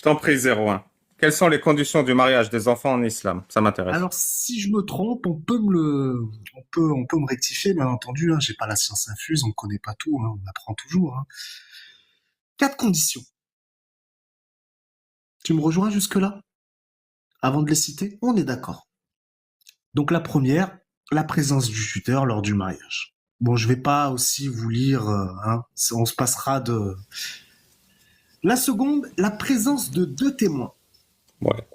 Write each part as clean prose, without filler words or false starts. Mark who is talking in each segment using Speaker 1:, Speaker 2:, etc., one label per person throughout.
Speaker 1: t'en prie, 01. Quelles sont les conditions du mariage des enfants en islam? Ça m'intéresse.
Speaker 2: Alors, si je me trompe, on peut me rectifier, bien entendu, hein, j'ai pas la science infuse, on connaît pas tout, hein, on apprend toujours, hein. 4 conditions. Tu me rejoins jusque-là? Avant de les citer? On est d'accord. Donc la première, la présence du tuteur lors du mariage. Bon, je vais pas aussi vous lire, hein, on se passera de... La seconde, la présence de 2 témoins.
Speaker 1: Ouais.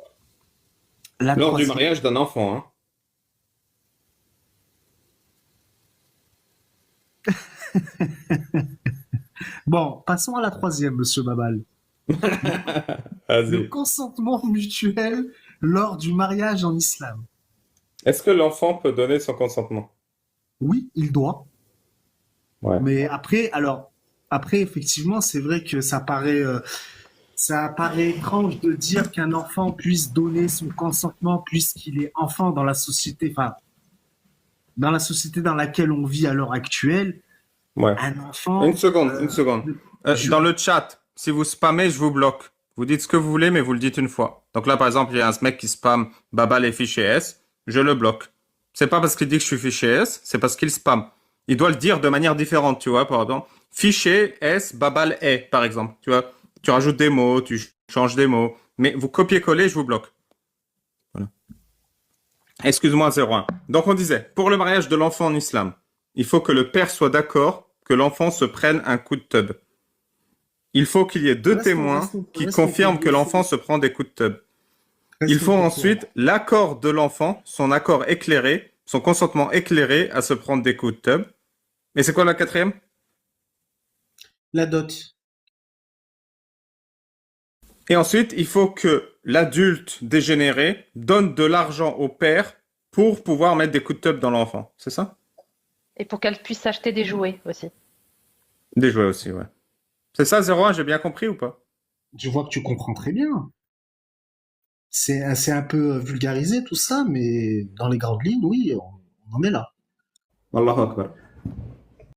Speaker 2: La
Speaker 1: Lors du
Speaker 2: troisième,
Speaker 1: mariage d'un enfant, hein.
Speaker 2: bon, passons à la troisième, monsieur Babal. Le
Speaker 1: Vas-y.
Speaker 2: consentement mutuel lors du mariage en islam.
Speaker 1: Est-ce que l'enfant peut donner son consentement?
Speaker 2: Oui, il doit.
Speaker 1: Ouais.
Speaker 2: Mais après, alors, après, effectivement, c'est vrai que ça paraît étrange de dire qu'un enfant puisse donner son consentement puisqu'il est enfant dans la société, enfin, dans la société dans laquelle on vit à l'heure actuelle.
Speaker 1: Ouais.
Speaker 2: Un
Speaker 1: Une
Speaker 2: enfant,
Speaker 1: seconde, une seconde.
Speaker 2: je,
Speaker 1: Dans le chat, si vous spammez, je vous bloque. Vous dites ce que vous voulez, mais vous le dites une fois. Donc là, par exemple, il y a un mec qui spamme Baba les fichiers S, je le bloque. C'est pas parce qu'il dit que je suis fichier S, c'est parce qu'il spamme. Il doit le dire de manière différente, tu vois, par exemple. Fichier S, Babal est, par exemple. Tu vois, tu rajoutes des mots, tu changes des mots. Mais vous copiez-collez, je vous bloque. Voilà. Excuse-moi, 01. Donc on disait, pour le mariage de l'enfant en islam, il faut que le père soit d'accord que l'enfant se prenne un coup de tub. Il faut qu'il y ait 2 témoins qui
Speaker 2: restons
Speaker 1: confirment que
Speaker 2: poli,
Speaker 1: l'enfant se prend des coups de tub. Il
Speaker 2: restons
Speaker 1: faut
Speaker 2: polis.
Speaker 1: ensuite l'accord de l'enfant, son accord éclairé, son consentement éclairé à se prendre des coups de tub. Et c'est quoi la quatrième?
Speaker 2: La dot.
Speaker 1: Et ensuite, il faut que l'adulte dégénéré donne de l'argent au père pour pouvoir mettre des coups de tub dans l'enfant. C'est ça?
Speaker 3: Et pour qu'elle puisse s'acheter des jouets aussi.
Speaker 1: Des jouets aussi, ouais. C'est ça, 01, j'ai bien compris ou pas?
Speaker 2: Je vois que tu comprends très bien. C'est un peu vulgarisé tout ça, mais dans les grandes lignes, oui, on en est là.
Speaker 1: Allahu Akbar.